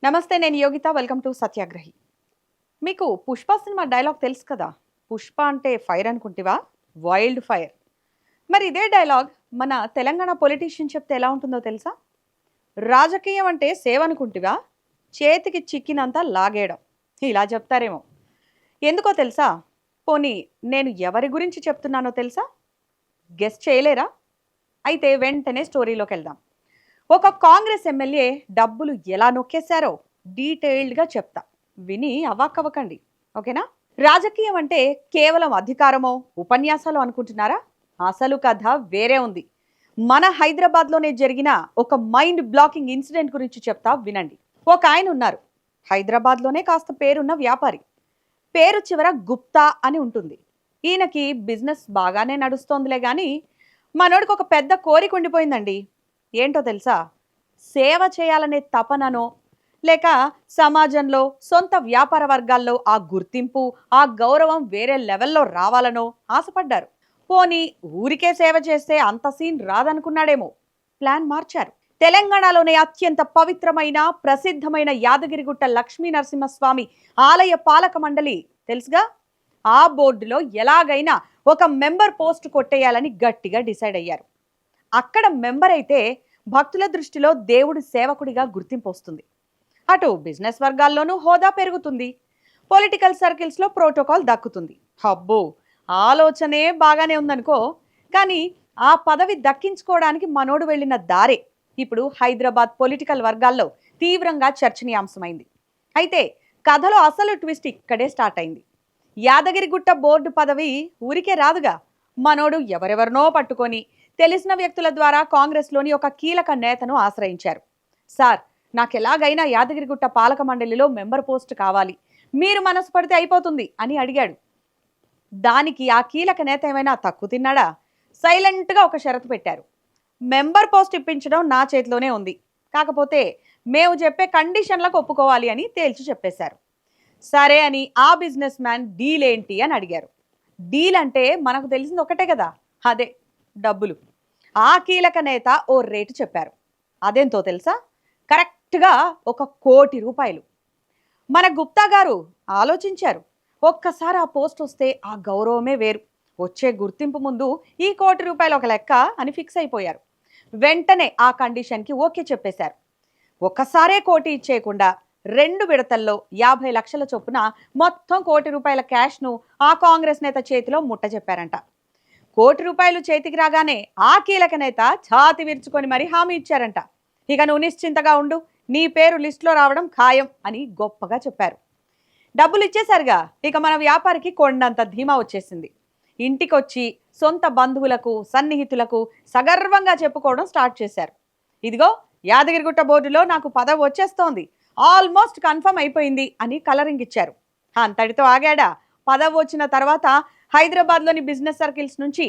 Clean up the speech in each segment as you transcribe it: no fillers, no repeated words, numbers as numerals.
నమస్తే, నేను Yogita. Welcome to సత్యాగ్రహి. మీకు పుష్ప సినిమా డైలాగ్ తెలుసు కదా? పుష్ప అంటే ఫైర్ అనుకుంటివా? Wild fire. మరి ఇదే డైలాగ్ మన తెలంగాణ పొలిటీషియన్ చెప్తే ఎలా ఉంటుందో తెలుసా? రాజకీయం అంటే సేవ అనుకుంటివా? చేతికి చిక్కినంత లాగేయడం. ఇలా చెప్తారేమో. ఎందుకో తెలుసా? పోనీ నేను ఎవరి గురించి చెప్తున్నానో తెలుసా? గెస్ట్ చేయలేరా? అయితే వెంటనే స్టోరీలోకి వెళ్దాం. ఒక కాంగ్రెస్ ఎమ్మెల్యే డబ్బులు ఎలా నొక్కేశారో డీటెయిల్డ్గా చెప్తా. విని అవ్వకండి. ఓకేనా? రాజకీయం అంటే కేవలం అధికారమో ఉపన్యాసాలు అనుకుంటున్నారా? అసలు కథ వేరే ఉంది. మన హైదరాబాద్లోనే జరిగిన ఒక మైండ్ బ్లాకింగ్ ఇన్సిడెంట్ గురించి చెప్తా, వినండి. ఒక ఆయన ఉన్నారు. హైదరాబాద్లోనే కాస్త పేరున్న వ్యాపారి. పేరు చివర గుప్తా అని ఉంటుంది. ఈయనకి బిజినెస్ బాగానే నడుస్తోందిలే కానీ మనోడికి ఒక పెద్ద కోరిక ఉండిపోయిందండి. ఏంటో తెలుసా? సేవ చేయాలనే తపననో లేక సమాజంలో సొంత వ్యాపార వర్గాల్లో ఆ గుర్తింపు, ఆ గౌరవం వేరే లెవెల్లో రావాలనో ఆశపడ్డారు. పోనీ ఊరికే సేవ చేస్తే అంత సీన్ రాదనుకున్నాడేమో. ప్లాన్ మార్చారు. తెలంగాణలోనే అత్యంత పవిత్రమైన ప్రసిద్ధమైన యాదగిరిగుట్ట లక్ష్మీ నరసింహస్వామి ఆలయ పాలక మండలి తెలుసుగా? ఆ బోర్డులో ఎలాగైనా ఒక మెంబర్ పోస్ట్ కొట్టేయాలని గట్టిగా డిసైడ్ అయ్యారు. అక్కడ మెంబర్ అయితే భక్తుల దృష్టిలో దేవుడి సేవకుడిగా గుర్తింపు వస్తుంది. అటు బిజినెస్ వర్గాల్లోనూ హోదా పెరుగుతుంది. పొలిటికల్ సర్కిల్స్లో ప్రోటోకాల్ దక్కుతుంది. అబ్బో, ఆలోచనే బాగానే ఉందనుకో. కానీ ఆ పదవి దక్కించుకోవడానికి మనోడు వెళ్ళిన దారే ఇప్పుడు హైదరాబాద్ పొలిటికల్ వర్గాల్లో తీవ్రంగా చర్చనీయాంశమైంది. అయితే కథలో అసలు ట్విస్ట్ ఇక్కడే స్టార్ట్ అయింది. యాదగిరిగుట్ట బోర్డు పదవి ఊరికే రాదుగా. మనోడు ఎవరెవరినో పట్టుకొని తెలిసిన వ్యక్తుల ద్వారా కాంగ్రెస్లోని ఒక కీలక నేతను ఆశ్రయించారు. సార్, నాకు ఎలాగైనా యాదగిరిగుట్ట పాలక మండలిలో మెంబర్ పోస్ట్ కావాలి, మీరు మనసు పడితే అయిపోతుంది అని అడిగాడు. దానికి ఆ కీలక నేత ఏమైనా తక్కువ తిన్నాడా? సైలెంట్గా ఒక షరతు పెట్టారు. మెంబర్ పోస్ట్ ఇప్పించడం నా చేతిలోనే ఉంది, కాకపోతే మేము చెప్పే కండిషన్లకు ఒప్పుకోవాలి అని తేల్చి చెప్పేశారు. సరే అని ఆ బిజినెస్ మ్యాన్ డీల్ ఏంటి అని అడిగారు. డీల్ అంటే మనకు తెలిసింది ఒకటే కదా, అదే డబ్బులు. ఆ కీలక నేత ఓ రేటు చెప్పారు. అదేంతో తెలుసా? కరెక్ట్గా 1,00,00,000 రూపాయలు. మన గుప్తా గారు ఆలోచించారు. ఒక్కసారి ఆ పోస్ట్ వస్తే ఆ గౌరవమే వేరు. వచ్చే గుర్తింపు ముందు ఈ 1,00,00,000 రూపాయలు ఒక లెక్క అని ఫిక్స్ అయిపోయారు. వెంటనే ఆ కండిషన్కి ఓకే చెప్పేశారు. ఒక్కసారే 1,00,00,000 ఇచ్చేయకుండా 2 విడతల్లో 50 లక్షల చొప్పున మొత్తం 1,00,00,000 రూపాయల క్యాష్ను ఆ కాంగ్రెస్ నేత చేతిలో ముట్ట చెప్పారంట. 1,00,00,000 రూపాయలు చేతికి రాగానే ఆ కీలక నేత ఛాతి విరుచుకొని మరీ హామీ ఇచ్చారంట. ఇక నువ్వు నిశ్చింతగా ఉండు, నీ పేరు లిస్టులో రావడం ఖాయం అని గొప్పగా చెప్పారు. డబ్బులు ఇచ్చేశారుగా, ఇక మన వ్యాపారికి కొండంత ధీమా వచ్చేసింది. ఇంటికొచ్చి సొంత బంధువులకు సన్నిహితులకు సగర్వంగా చెప్పుకోవడం స్టార్ట్ చేశారు. ఇదిగో యాదగిరిగుట్ట బోర్డులో నాకు పదవి వచ్చేస్తోంది, ఆల్మోస్ట్ కన్ఫర్మ్ అయిపోయింది అని కలరింగ్ ఇచ్చారు. అంతటితో ఆగాడా? పదవి వచ్చిన తర్వాత హైదరాబాద్లోని బిజినెస్ సర్కిల్స్ నుంచి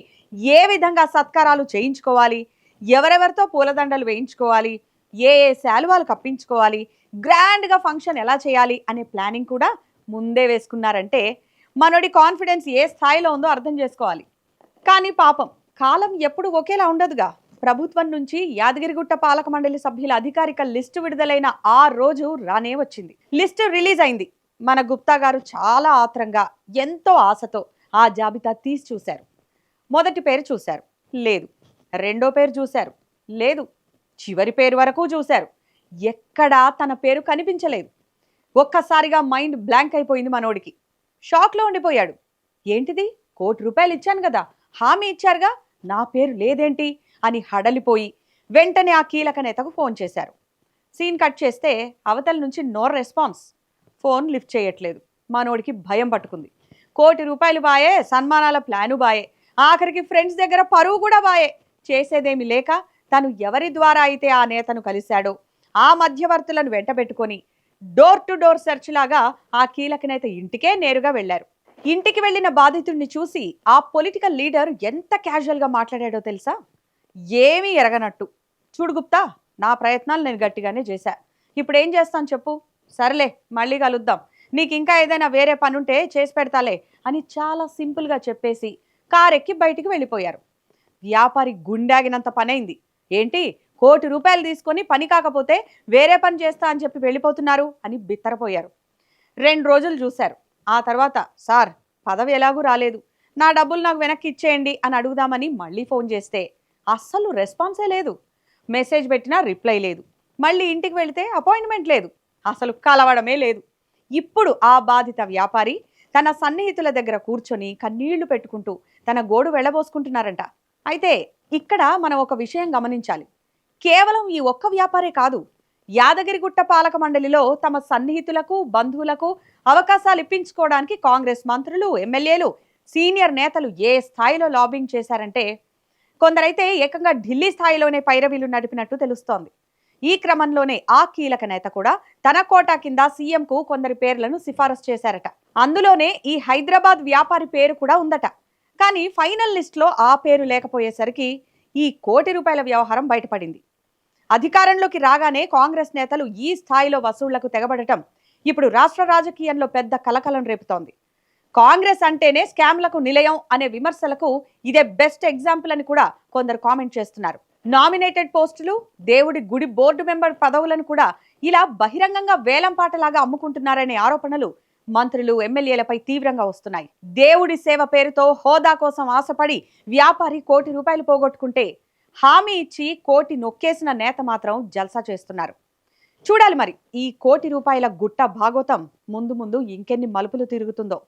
ఏ విధంగా సత్కారాలు చేయించుకోవాలి, ఎవరెవరితో పూలదండలు వేయించుకోవాలి, ఏ శాలువాలు కప్పించుకోవాలి, గ్రాండ్గా ఫంక్షన్ ఎలా చేయాలి అనే ప్లానింగ్ కూడా ముందే వేసుకున్నారంటే మనోడి కాన్ఫిడెన్స్ ఏ స్థాయిలో ఉందో అర్థం చేసుకోవాలి. కానీ పాపం కాలం ఎప్పుడు ఒకేలా ఉండదుగా. ప్రభుత్వం నుంచి యాదగిరిగుట్ట పాలక మండలి సభ్యుల అధికారిక లిస్టు విడుదలైన ఆ రోజు రానే వచ్చింది. లిస్టు రిలీజ్ అయింది. మన గుప్తా గారు చాలా ఆత్రంగా ఎంతో ఆశతో ఆ జాబితా తీసి చూశారు. మొదటి పేరు చూశారు, లేదు. రెండో పేరు చూశారు, లేదు. చివరి పేరు వరకు చూశారు. ఎక్కడా తన పేరు కనిపించలేదు. ఒక్కసారిగా మైండ్ బ్లాంక్ అయిపోయింది మనోడికి. షాక్లో ఉండిపోయాడు. ఏంటిది? 1,00,00,000 రూపాయలు ఇచ్చాను కదా, హామీ ఇచ్చారుగా, నా పేరు లేదేంటి అని హడలిపోయి వెంటనే ఆ కీలక నేతకు ఫోన్ చేశారు. సీన్ కట్ చేస్తే అవతల నుంచి నో రెస్పాన్స్. ఫోన్ లిఫ్ట్ చేయట్లేదు. మనోడికి భయం పట్టుకుంది. 1,00,00,000 రూపాయలు బాయే, సన్మానాల ప్లాను బాయే, ఆఖరికి ఫ్రెండ్స్ దగ్గర పరువు కూడా బాయే. చేసేదేమి లేక తను ఎవరి ద్వారా అయితే ఆ నేతను కలిశాడో ఆ మధ్యవర్తులను వెంటబెట్టుకొని డోర్ టు డోర్ సెర్చ్ లాగా ఆ కీలక నేత ఇంటికే నేరుగా వెళ్లారు. ఇంటికి వెళ్లిన బాధితుడిని చూసి ఆ పొలిటికల్ లీడర్ ఎంత క్యాజువల్గా మాట్లాడాడో తెలుసా? ఏమీ ఎరగనట్టు, చూడు గుప్తా, నా ప్రయత్నాలు నేను గట్టిగానే చేశా, ఇప్పుడు ఏం చేస్తాను చెప్పు, సర్లే మళ్ళీ కలుద్దాం, నీకు ఇంకా ఏదైనా వేరే పనుంటే చేసి పెడతాలే అని చాలా సింపుల్గా చెప్పేసి కారెక్కి బయటికి వెళ్ళిపోయారు. వ్యాపారి గుండాగినంత పనైంది. ఏంటి, కోటి రూపాయలు తీసుకొని పని కాకపోతే వేరే పని చేస్తా అని చెప్పి వెళ్ళిపోతున్నారు అని బిత్తరపోయారు. 2 రోజులు చూశారు. ఆ తర్వాత సార్ పదవి ఎలాగూ రాలేదు, నా డబ్బులు నాకు వెనక్కి ఇచ్చేయండి అని అడుగుదామని మళ్ళీ ఫోన్ చేస్తే అస్సలు రెస్పాన్సే లేదు. మెసేజ్ పెట్టినా రిప్లై లేదు. మళ్ళీ ఇంటికి వెళితే అపాయింట్మెంట్ లేదు. అసలు కలవడమే లేదు. ఇప్పుడు ఆ బాధిత వ్యాపారి తన సన్నిహితుల దగ్గర కూర్చొని కన్నీళ్లు పెట్టుకుంటూ తన గోడు వెళ్ళబోసుకుంటున్నారంట. అయితే ఇక్కడ మనం ఒక విషయం గమనించాలి. కేవలం ఈ ఒక్క వ్యాపారే కాదు, యాదగిరిగుట్ట పాలక మండలిలో తమ సన్నిహితులకు బంధువులకు అవకాశాలు ఇప్పించుకోవడానికి కాంగ్రెస్ మంత్రులు, ఎమ్మెల్యేలు, సీనియర్ నేతలు ఏ స్థాయిలో లాబింగ్ చేశారంటే కొందరైతే ఏకంగా ఢిల్లీ స్థాయిలోనే పైరవీలు నడిపినట్టు తెలుస్తోంది. ఈ క్రమంలోనే ఆ కీలక నేత కూడా తన కోటా కింద సీఎంకు కొందరి పేర్లను సిఫారసు చేశారట. అందులోనే ఈ హైదరాబాద్ వ్యాపారి పేరు కూడా ఉందట. కానీ ఫైనల్ లిస్ట్లో ఆ పేరు లేకపోయేసరికి ఈ కోటి రూపాయల వ్యవహారం బయటపడింది. అధికారంలోకి రాగానే కాంగ్రెస్ నేతలు ఈ స్థాయిలో వసూళ్లకు తెగబడటం ఇప్పుడు రాష్ట్ర రాజకీయంలో పెద్ద కలకలం రేపుతోంది. కాంగ్రెస్ అంటేనే స్కామ్లకు నిలయం అనే విమర్శలకు ఇదే బెస్ట్ ఎగ్జాంపుల్ అని కూడా కొందరు కామెంట్ చేస్తున్నారు. నామినేటెడ్ పోస్టులు, దేవుడి గుడి బోర్డు మెంబర్ పదవులను కూడా ఇలా బహిరంగంగా వేలంపాటలాగా అమ్ముకుంటున్నారనే ఆరోపణలు మంత్రులు, ఎమ్మెల్యేలపై తీవ్రంగా వస్తున్నాయి. దేవుడి సేవ పేరుతో హోదా కోసం ఆశపడి వ్యాపారి కోటి రూపాయలు పోగొట్టుకుంటే హామీ ఇచ్చి కోటి నొక్కేసిన నేత మాత్రం జల్సా చేస్తున్నారు. చూడాలి మరి ఈ కోటి రూపాయల గుట్ట భాగోతం ముందు ముందు ఇంకెన్ని మలుపులు తిరుగుతుందో.